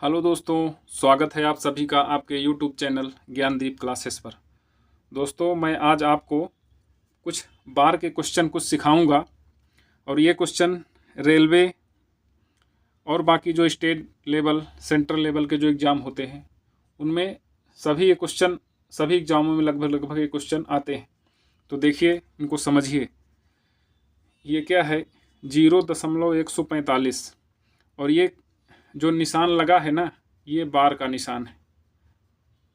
Hello दोस्तों, स्वागत है आप सभी का आपके YouTube चैनल ज्ञानदीप क्लासेस पर। दोस्तों, मैं आज आपको कुछ बार के क्वेश्चन कुछ सिखाऊंगा और ये क्वेश्चन रेलवे और बाकी जो स्टेट लेवल, सेंट्रल लेवल के जो एग्ज़ाम होते हैं उनमें सभी ये क्वेश्चन, सभी एग्ज़ामों में लगभग ये क्वेश्चन आते हैं। तो देखिए, इनको समझिए। ये क्या है? 0.145 और ये जो निशान लगा है ना, ये बार का निशान है।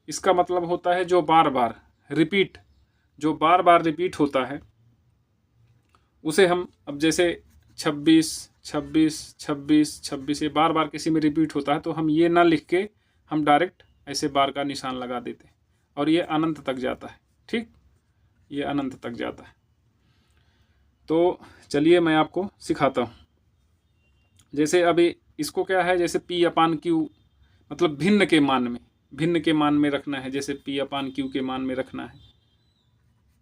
इसका मतलब होता है जो बार बार रिपीट होता है उसे हम, अब जैसे 26 26 26 26 ये बार बार किसी में रिपीट होता है तो हम ये ना लिख के हम डायरेक्ट ऐसे बार का निशान लगा देते हैं और ये अनंत तक जाता है। ठीक, ये अनंत तक जाता है। तो चलिए मैं आपको सिखाता हूँ। जैसे अभी इसको क्या है, जैसे P/Q मतलब भिन्न के मान में रखना है। जैसे P/Q के मान में रखना है,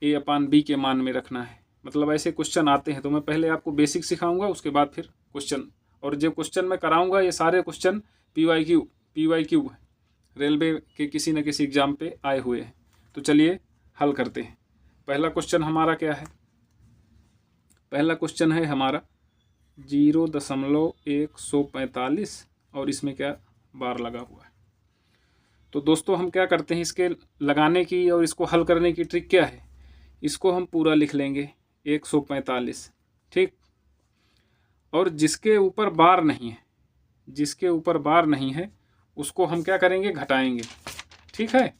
A/B के मान में रखना है। मतलब ऐसे क्वेश्चन आते हैं। तो मैं पहले आपको बेसिक सिखाऊंगा, उसके बाद फिर क्वेश्चन। और जो क्वेश्चन मैं कराऊंगा ये सारे क्वेश्चन PYQ है, रेलवे के किसी न किसी एग्जाम पे आए हुए हैं। तो चलिए हल करते हैं। पहला क्वेश्चन हमारा क्या है? पहला क्वेश्चन है हमारा 0.145 और इसमें क्या बार लगा हुआ है। तो दोस्तों, हम क्या करते हैं, इसके लगाने की और इसको हल करने की ट्रिक क्या है? इसको हम पूरा लिख लेंगे 145। ठीक, और जिसके ऊपर बार नहीं है उसको हम क्या करेंगे, घटाएंगे। ठीक है,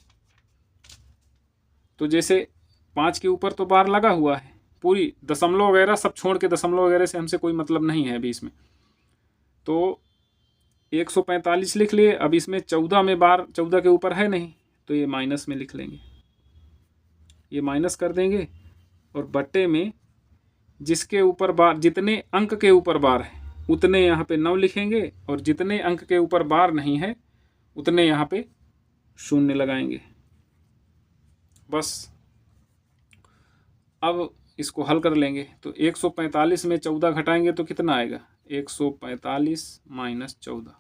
तो जैसे 5 के ऊपर तो बार लगा हुआ है, पूरी दशमलव वगैरह सब छोड़ के, दशमलव वगैरह से हमसे कोई मतलब नहीं है अभी इसमें। तो 145 लिख लिए। अब इसमें 14 में बार 14 के ऊपर है नहीं, तो ये माइनस में लिख लेंगे, ये माइनस कर देंगे। और बट्टे में जिसके ऊपर बार, जितने अंक के ऊपर बार है उतने यहाँ पे 9 लिखेंगे, और जितने अंक के ऊपर बार नहीं है उतने यहाँ पे 0 लगाएंगे। बस अब इसको हल कर लेंगे। तो 145 में 14 घटाएंगे तो कितना आएगा? 145 माइनस 14।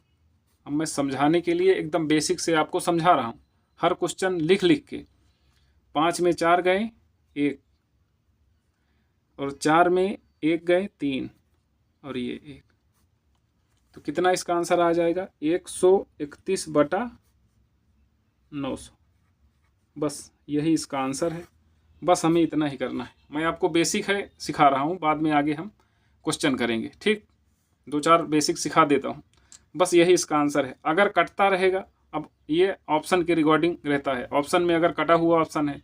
अब मैं समझाने के लिए एकदम बेसिक से आपको समझा रहा हूँ, हर क्वेश्चन लिख के। 5 में 4 गए 1, और 4 में 1 गए 3, और ये 1। तो कितना इसका आंसर आ जाएगा? 131/900। बस यही इसका आंसर है। बस हमें इतना ही करना है। मैं आपको बेसिक है सिखा रहा हूँ, बाद में आगे हम क्वेश्चन करेंगे। ठीक, 2-4 बेसिक सिखा देता हूँ। बस यही इसका आंसर है। अगर कटता रहेगा, अब ये ऑप्शन के रिगार्डिंग रहता है। ऑप्शन में अगर कटा हुआ ऑप्शन है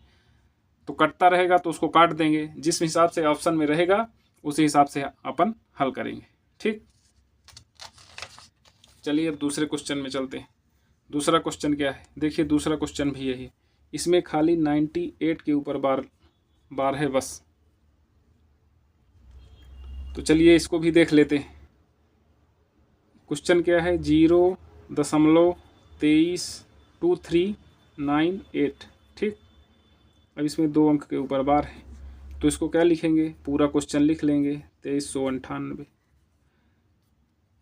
तो कटता रहेगा तो उसको काट देंगे। जिस हिसाब से ऑप्शन में रहेगा उसी हिसाब से अपन हल करेंगे। ठीक, चलिए अब दूसरे क्वेश्चन में चलते हैं। दूसरा क्वेश्चन क्या है? देखिए, दूसरा क्वेश्चन भी यही। इसमें खाली 98 के ऊपर बार है बस। तो चलिए इसको भी देख लेते हैं। क्वेश्चन क्या है? 0.239398। ठीक, अब इसमें 2 अंक के ऊपर बार है तो इसको क्या लिखेंगे? पूरा क्वेश्चन लिख लेंगे 2398।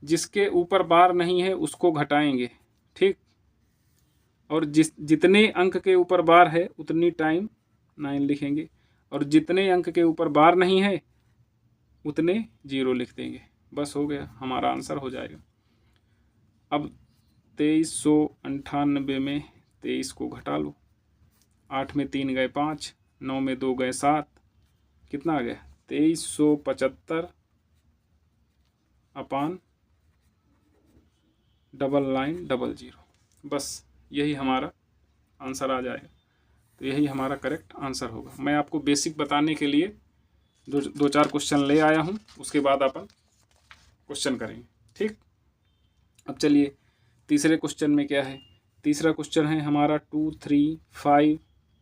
जिसके ऊपर बार नहीं है उसको घटाएंगे। ठीक, और जितने अंक के ऊपर बार है उतनी टाइम 9 लिखेंगे, और जितने अंक के ऊपर बार नहीं है उतने 0 लिख देंगे। बस हो गया, हमारा आंसर हो जाएगा। अब 2398 में 23 को घटा लो। 8 में 3 गए 5, 9 में 2 गए 7, कितना आ गया? 2375/99900। बस यही हमारा आंसर आ जाएगा। तो यही हमारा करेक्ट आंसर होगा। मैं आपको बेसिक बताने के लिए 2-4 क्वेश्चन ले आया हूँ, उसके बाद अपन क्वेश्चन करेंगे। ठीक, अब चलिए तीसरे क्वेश्चन में क्या है? तीसरा क्वेश्चन है हमारा 2, 3, 5,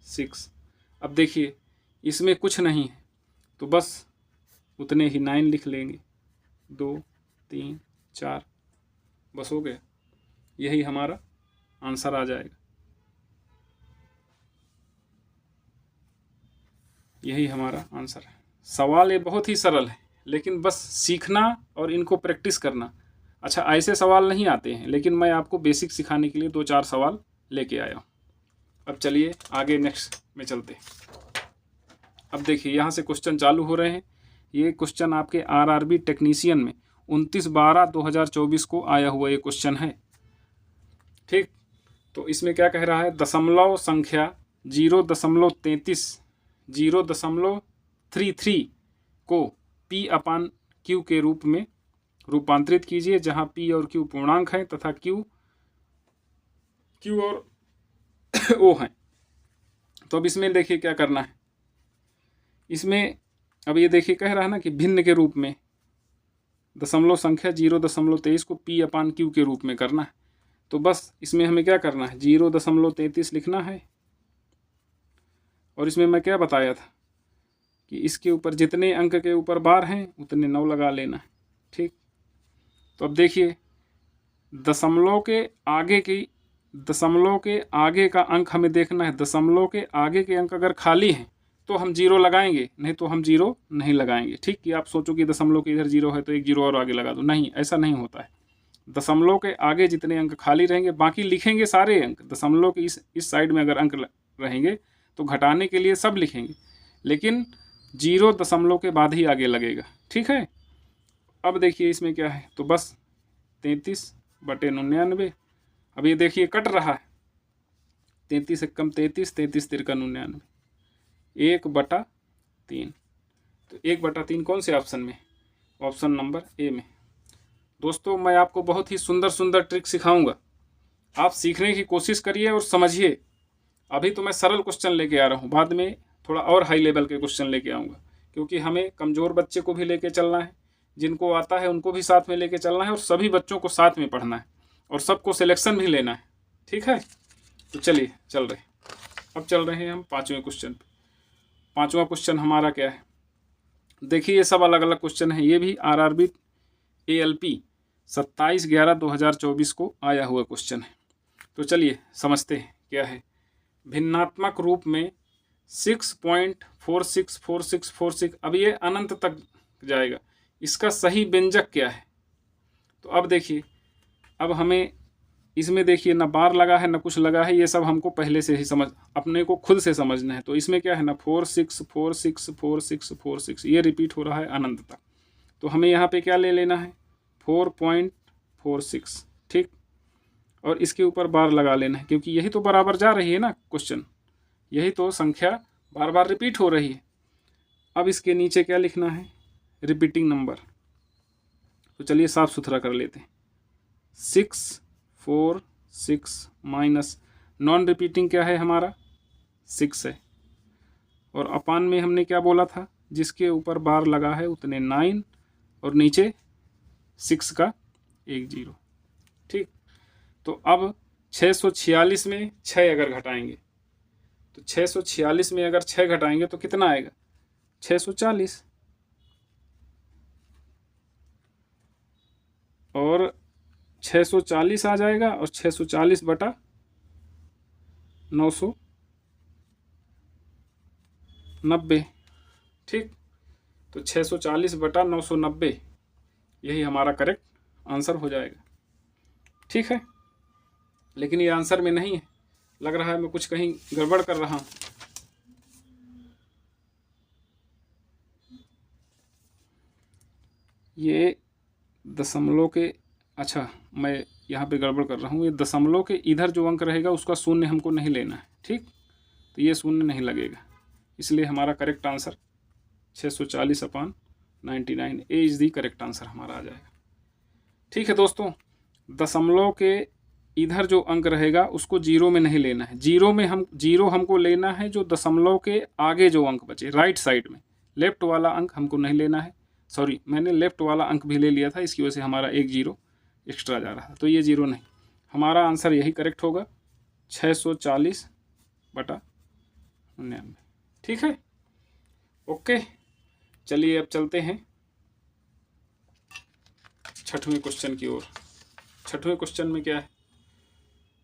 6। अब देखिए, इसमें कुछ नहीं है तो बस उतने ही 9 लिख लेंगे। 2, 3, 4, बस हो गया। यही हमारा आंसर आ जाएगा। यही हमारा आंसर है। सवाल ये बहुत ही सरल है, लेकिन बस सीखना और इनको प्रैक्टिस करना। अच्छा, ऐसे सवाल नहीं आते हैं, लेकिन मैं आपको बेसिक सिखाने के लिए 2-4 सवाल लेके आया हूँ। अब चलिए आगे नेक्स्ट में चलते हैं। अब देखिए यहाँ से क्वेश्चन चालू हो रहे हैं। ये क्वेश्चन आपके आरआरबी टेक्नीशियन में 29/12/2024 को आया हुआ ये क्वेश्चन है। ठीक, तो इसमें क्या कह रहा है, दशमलव संख्या 0.33 को P/Q के रूप में रूपांतरित कीजिए, जहां P और Q पूर्णांक हैं तथा Q और O हैं। तो अब इसमें देखिए क्या करना है। इसमें अब ये देखिए कह रहा है ना कि भिन्न के रूप में दशमलव संख्या 0.23 को P/Q के रूप में करना है। तो बस इसमें हमें क्या करना है, 0.33 लिखना है। और इसमें मैं क्या बताया था कि इसके ऊपर जितने अंक के ऊपर बार हैं उतने 9 लगा लेना है। ठीक, तो अब देखिए दशमलव के आगे का अंक हमें देखना है। दशमलव के आगे के अंक अगर खाली हैं तो हम 0 लगाएंगे, नहीं तो हम 0 नहीं लगाएंगे। ठीक, कि आप सोचो कि दशमलव के इधर 0 है तो एक 0 और आगे लगा दो, नहीं, ऐसा नहीं होता है। दशमलव के आगे जितने अंक खाली रहेंगे बाकी लिखेंगे सारे अंक। दशमलव के इस साइड में अगर अंक रहेंगे तो घटाने के लिए सब लिखेंगे, लेकिन 0 दशमलव के बाद ही आगे लगेगा। ठीक है, अब देखिए इसमें क्या है, तो बस 33/99। अब ये देखिए कट रहा है, 33 से कम 33, 33 तिरका 99, 1/3। तो 1/3 कौन से ऑप्शन में, ऑप्शन नंबर ए में। दोस्तों मैं आपको बहुत ही सुंदर ट्रिक सिखाऊंगा, आप सीखने की कोशिश करिए और समझिए। अभी तो मैं सरल क्वेश्चन लेके आ रहा हूँ, बाद में थोड़ा और हाई लेवल के क्वेश्चन लेके आऊँगा, क्योंकि हमें कमज़ोर बच्चे को भी लेके चलना है, जिनको आता है उनको भी साथ में लेके चलना है, और सभी बच्चों को साथ में पढ़ना है, और सबको सिलेक्शन भी लेना है। ठीक है, तो चलिए चल रहे, अब चल रहे हैं हम 5वें क्वेश्चन पे। 5वां क्वेश्चन हमारा क्या है, देखिए ये सब अलग अलग क्वेश्चन है। ये भी आरआरबी ALP 27/11/2024 को आया हुआ क्वेश्चन है। तो चलिए समझते हैं क्या है। भिन्नात्मक रूप में 6.464646, अब ये अनंत तक जाएगा, इसका सही व्यंजक क्या है। तो अब देखिए, अब हमें इसमें देखिए ना बार लगा है ना कुछ लगा है, ये सब हमको पहले से ही अपने को खुद से समझना है। तो इसमें क्या है ना 46464646, ये रिपीट हो रहा है अनंत तक। तो हमें यहाँ पे क्या ले लेना है, 4.46। ठीक, और इसके ऊपर बार लगा लेना है, क्योंकि यही तो बराबर जा रही है ना क्वेश्चन, यही तो संख्या बार बार रिपीट हो रही है। अब इसके नीचे क्या लिखना है, रिपीटिंग नंबर। तो चलिए साफ सुथरा कर लेते हैं। 6 4 6 माइनस नॉन रिपीटिंग क्या है हमारा 6 है, और अपान में हमने क्या बोला था, जिसके ऊपर बार लगा है उतने 9 और नीचे 6 का 1 0। ठीक, तो अब 646 में 6 अगर घटाएंगे, तो 646 में अगर 6 घटाएंगे तो कितना आएगा, 640। और 640 आ जाएगा, और 640/990। ठीक, तो 640/990 यही हमारा करेक्ट आंसर हो जाएगा। ठीक है, लेकिन ये आंसर में नहीं है, लग रहा है मैं कुछ कहीं गड़बड़ कर रहा हूँ। ये दशमलव के, अच्छा मैं यहाँ पे गड़बड़ कर रहा हूँ, ये दशमलव के इधर जो अंक रहेगा उसका शून्य हमको नहीं लेना है। ठीक, तो ये शून्य नहीं लगेगा, इसलिए हमारा correct answer 640/99, A is the correct answer हमारा आ जाएगा। ठीक है दोस्तों, दशमलव के इधर जो अंक रहेगा उसको 0 में नहीं लेना है। 0 हमको लेना है जो दशमलव के आगे जो अंक बचे राइट साइड में, लेफ्ट वाला अंक हमको नहीं लेना है। सॉरी, मैंने लेफ्ट वाला अंक भी ले लिया था, इसकी वजह से हमारा 1 0 एक्स्ट्रा जा रहा था, तो ये 0 नहीं, हमारा आंसर यही करेक्ट होगा 640/99। ठीक है, ओके, चलिए अब चलते हैं 6वें क्वेश्चन की ओर। 6वें क्वेश्चन में क्या है,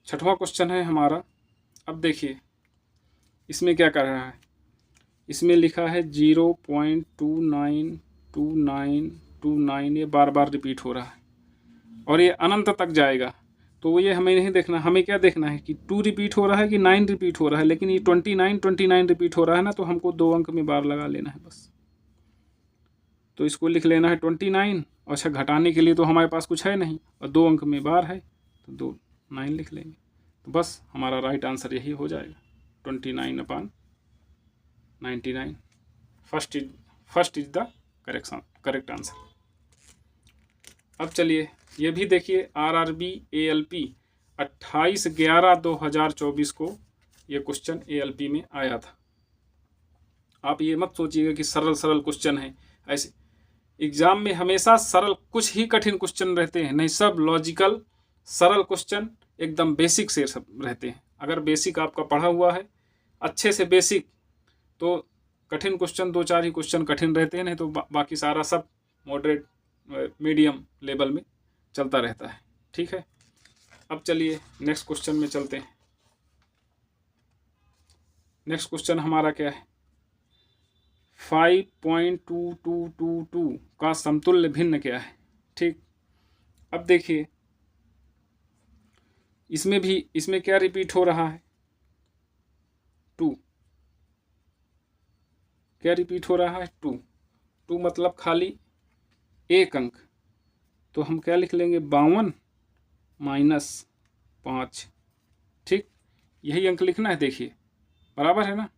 6वां क्वेश्चन है हमारा। अब देखिए इसमें क्या कर रहा है, इसमें लिखा है 0.292929, ये बार बार रिपीट हो रहा है। और ये अनंत तक जाएगा। तो ये हमें नहीं देखना, हमें क्या देखना है कि 2 रिपीट हो रहा है कि 9 रिपीट हो रहा है। लेकिन ये 29 रिपीट हो रहा है ना, तो हमको 2 अंक में बार लगा लेना है बस। तो इसको लिख लेना है 29। अच्छा, घटाने के लिए तो हमारे पास कुछ है नहीं, और 2 अंक में बार है तो 2 9 लिख लेंगे। तो बस हमारा राइट आंसर यही हो जाएगा, 29/99। First is the correct answer. अब चलिए ये भी देखिए, RRB ALP 28/11/2024 को ये क्वेश्चन ALP में आया था। आप ये मत सोचिएगा कि सरल सरल क्वेश्चन है, ऐसे एग्जाम में हमेशा सरल, कुछ ही कठिन क्वेश्चन रहते हैं नहीं, सब लॉजिकल सरल क्वेश्चन एकदम बेसिक से सब रहते हैं। अगर बेसिक आपका पढ़ा हुआ है अच्छे से बेसिक, तो कठिन क्वेश्चन 2-4 ही क्वेश्चन कठिन रहते हैं, नहीं तो बाकी सारा सब मॉडरेट मीडियम लेवल में चलता रहता है। ठीक है, अब चलिए नेक्स्ट क्वेश्चन में चलते हैं। नेक्स्ट क्वेश्चन हमारा क्या है, 5.2222 का समतुल्य भिन्न क्या है। ठीक, अब देखिए इसमें क्या रिपीट हो रहा है, 2। क्या रिपीट हो रहा है, 2 मतलब खाली 1 अंक। तो हम क्या लिख लेंगे, 52 - 5। ठीक, यही अंक लिखना है। देखिए बराबर है ना,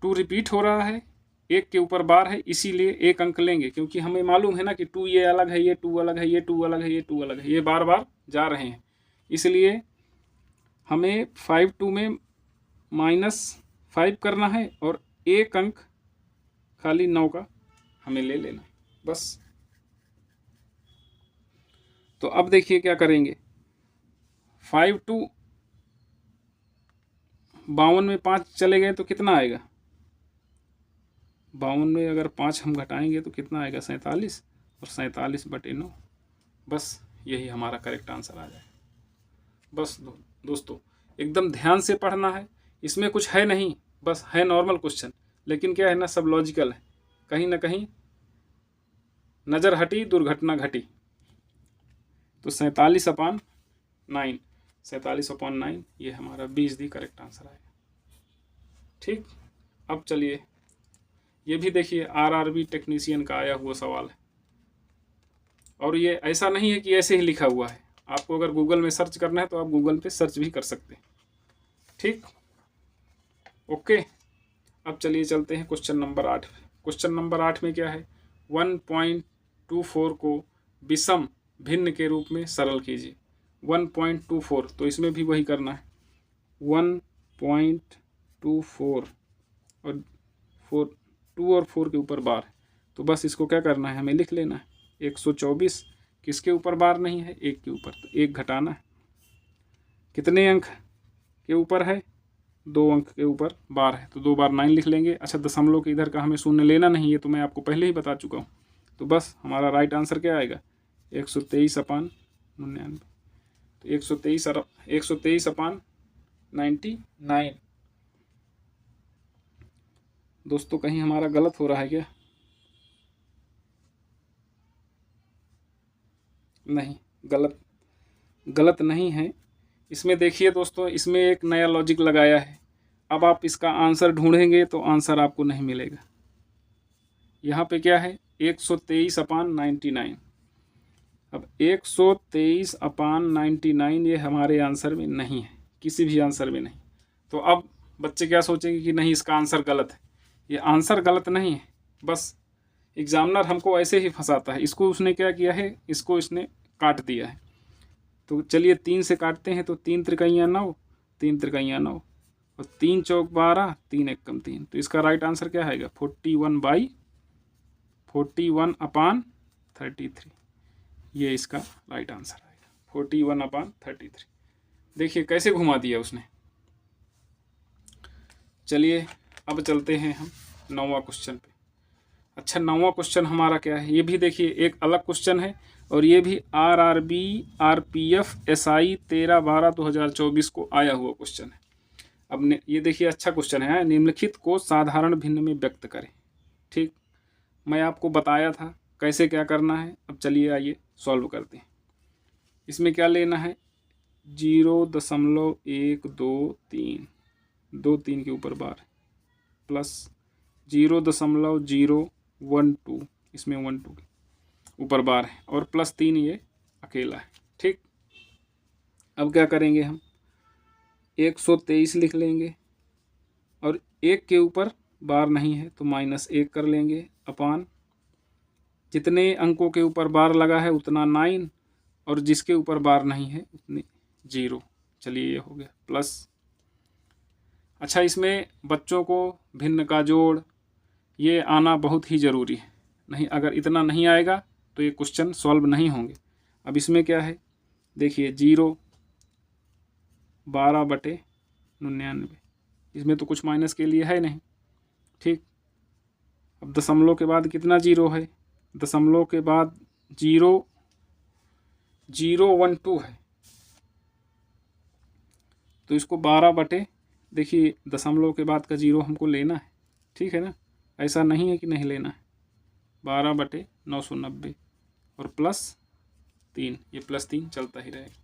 2 रिपीट हो रहा है, 1 के ऊपर बार है, इसीलिए 1 अंक लेंगे, क्योंकि हमें मालूम है ना कि 2 ये अलग है, ये 2 अलग है, ये 2 अलग है, ये 2 अलग है, ये बार बार जा रहे हैं। इसलिए हमें 5 में -5 करना है, और 1 अंक खाली 9 का हमें ले लेना बस। तो अब देखिए क्या करेंगे, 52 में 5 चले गए तो कितना आएगा, 52 में अगर 5 हम घटाएंगे तो कितना आएगा, 47, और 47/9। बस यही हमारा करेक्ट आंसर आ जाएगा। बस दोस्तों एकदम ध्यान से पढ़ना है, इसमें कुछ है नहीं, बस है नॉर्मल क्वेश्चन, लेकिन क्या है ना, सब लॉजिकल है। कहीं ना कहीं नज़र हटी, दुर्घटना घटी। तो 47/9, 47/9 ये हमारा 20 करेक्ट आंसर आएगा। ठीक, अब चलिए ये भी देखिए, RRB टेक्नीशियन का आया हुआ सवाल है, और ये ऐसा नहीं है कि ऐसे ही लिखा हुआ है। आपको अगर गूगल में सर्च करना है तो आप गूगल पे सर्च भी कर सकते हैं। ठीक, ओके। अब चलिए चलते हैं क्वेश्चन नंबर 8 पे। क्वेश्चन नंबर 8 में क्या है, 1.24 को विषम भिन्न के रूप में सरल कीजिए। 1.24, तो इसमें भी वही करना है, 1.24 और 2 और 4 के ऊपर बार है। तो बस इसको क्या करना है, हमें लिख लेना है 124। किसके ऊपर बार नहीं है, 1 के ऊपर, तो 1 घटाना है। कितने अंक के ऊपर है, 2 अंक के ऊपर बार है, तो 2 बार 9 लिख लेंगे। अच्छा, दशमलव के इधर का हमें शून्य लेना नहीं है, तो मैं आपको पहले ही बता चुका हूँ। तो बस हमारा राइट आंसर क्या आएगा, 123/99। तो 123/99। दोस्तों कहीं हमारा गलत हो रहा है क्या, नहीं, गलत नहीं है। इसमें देखिए दोस्तों, इसमें एक नया लॉजिक लगाया है। अब आप इसका आंसर ढूंढेंगे तो आंसर आपको नहीं मिलेगा। यहाँ पे क्या है, 123/99। अब 123/99 ये हमारे आंसर में नहीं है, किसी भी आंसर में नहीं। तो अब बच्चे क्या सोचेंगे कि नहीं इसका आंसर गलत है। ये आंसर गलत नहीं है, बस एग्जामिनर हमको ऐसे ही फंसाता है। इसको उसने क्या किया है, इसको इसने काट दिया है। तो चलिए 3 से काटते हैं, तो 3 त्रिकैया 9, 3 त्रिकैया 9, और 3 चौक 12, 3 एकम 3। तो इसका राइट आंसर क्या आएगा, 41/33। ये इसका राइट आंसर आएगा, 41/33। देखिए कैसे घुमा दिया उसने। चलिए अब चलते हैं हम 9वां क्वेश्चन पे। अच्छा, 9वां क्वेश्चन हमारा क्या है, ये भी देखिए एक अलग क्वेश्चन है, और ये भी RRB RPF SI 13/12/2024 को आया हुआ क्वेश्चन है। अब ये देखिए अच्छा क्वेश्चन है, निम्नलिखित को साधारण भिन्न में व्यक्त करें। ठीक, मैं आपको बताया था कैसे क्या करना है। अब चलिए आइए सॉल्व करते हैं। इसमें क्या लेना है, 0.123, 2 3 के ऊपर बार प्लस 0.012, इसमें 12 के ऊपर बार है और प्लस 3 ये अकेला है। ठीक, अब क्या करेंगे हम, 123 लिख लेंगे और 1 के ऊपर बार नहीं है तो -1 कर लेंगे अपान जितने अंकों के ऊपर बार लगा है उतना 9 और जिसके ऊपर बार नहीं है उतने 0। चलिए ये हो गया प्लस। अच्छा, इसमें बच्चों को भिन्न का जोड़ ये आना बहुत ही ज़रूरी है, नहीं अगर इतना नहीं आएगा तो ये क्वेश्चन सॉल्व नहीं होंगे। अब इसमें क्या है देखिए, 0 12/99, इसमें तो कुछ माइनस के लिए है नहीं। ठीक, अब दशमलव के बाद कितना 0 है, दशमलव के बाद 0.012 है तो इसको 12 देखिए दशमलव के बाद का 0 हमको लेना है। ठीक है ना, ऐसा नहीं है कि नहीं लेना है। 12/990 और प्लस 3, ये +3 चलता ही रहेगा।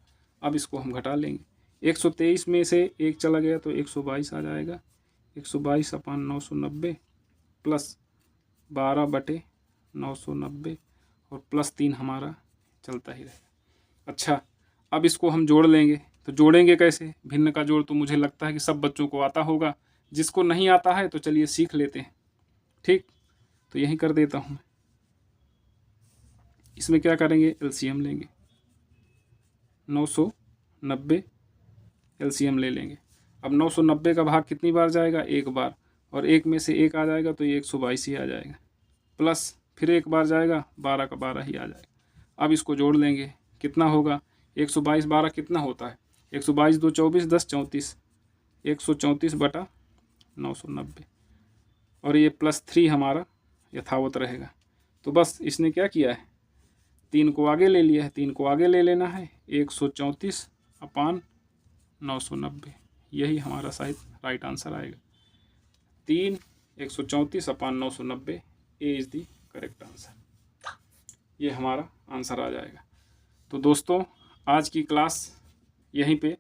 अब इसको हम घटा लेंगे, 123 में से 1 चला गया तो 122 आ जाएगा, 122/990 प्लस 12/990 और +3 हमारा चलता ही रहेगा। अच्छा, अब इसको हम जोड़ लेंगे, तो जोड़ेंगे कैसे, भिन्न का जोड़ तो मुझे लगता है कि सब बच्चों को आता होगा, जिसको नहीं आता है तो चलिए सीख लेते हैं। ठीक, तो यही कर देता हूँ मैं। इसमें क्या करेंगे, एलसीएम लेंगे, 990 एलसीएम ले लेंगे। अब 990 का भाग कितनी बार जाएगा, 1 बार, और 1 में से 1 आ जाएगा तो ये 122 ही आ जाएगा, प्लस फिर 1 बार जाएगा, 12 का 12 ही आ जाएगा। अब इसको जोड़ लेंगे, कितना होगा, 122 12 कितना होता है, 122 2 24 10 34, 134/990 और ये +3 हमारा यथावत रहेगा। तो बस इसने क्या किया है, 3 को आगे ले लिया है, 3 को आगे ले लेना है, 134/990, यही हमारा शायद राइट आंसर आएगा। 3 134/990 A is the correct answer, ये हमारा आंसर आ जाएगा। तो दोस्तों, आज की क्लास यहीं पे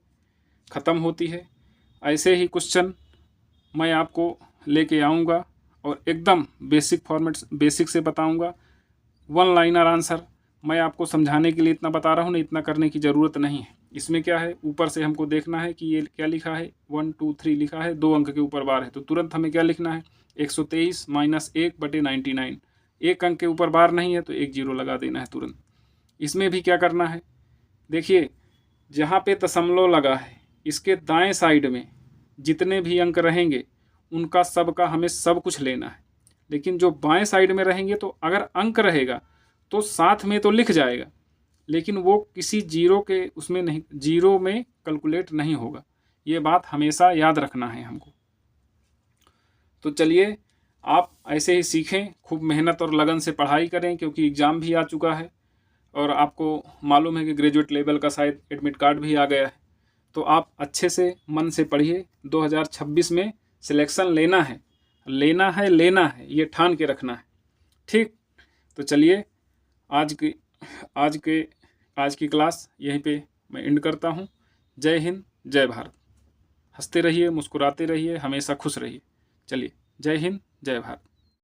ख़त्म होती है। ऐसे ही क्वेश्चन मैं आपको लेके आऊँगा और एकदम बेसिक फॉर्मेट, बेसिक से बताऊँगा। 1 लाइनर आंसर मैं आपको समझाने के लिए इतना बता रहा हूँ ना, इतना करने की ज़रूरत नहीं है। इसमें क्या है, ऊपर से हमको देखना है कि ये क्या लिखा है, 1 2 3 लिखा है, 2 अंक के ऊपर बार है, तो तुरंत हमें क्या लिखना है, 123 - 1/99। 1 अंक के ऊपर बार नहीं है तो 1 0 लगा देना है तुरंत। इसमें भी क्या करना है, देखिए जहाँ पे दशमलव लगा है इसके दाएं साइड में जितने भी अंक रहेंगे उनका सबका हमें सब कुछ लेना है, लेकिन जो बाएं साइड में रहेंगे तो अगर अंक रहेगा तो साथ में तो लिख जाएगा, लेकिन वो किसी जीरो के उसमें नहीं, जीरो में कैलकुलेट नहीं होगा। ये बात हमेशा याद रखना है हमको। तो चलिए, आप ऐसे ही सीखें, खूब मेहनत और लगन से पढ़ाई करें, क्योंकि एग्ज़ाम भी आ चुका है और आपको मालूम है कि ग्रेजुएट लेवल का शायद एडमिट कार्ड भी आ गया है। तो आप अच्छे से मन से पढ़िए, 2026 में सिलेक्शन लेना है, लेना है, लेना है, ये ठान के रखना है। ठीक, तो चलिए आज की क्लास यहीं पे मैं एंड करता हूँ। जय हिंद, जय भारत। हंसते रहिए, मुस्कुराते रहिए, हमेशा खुश रहिए। चलिए, जय हिंद, जय भारत।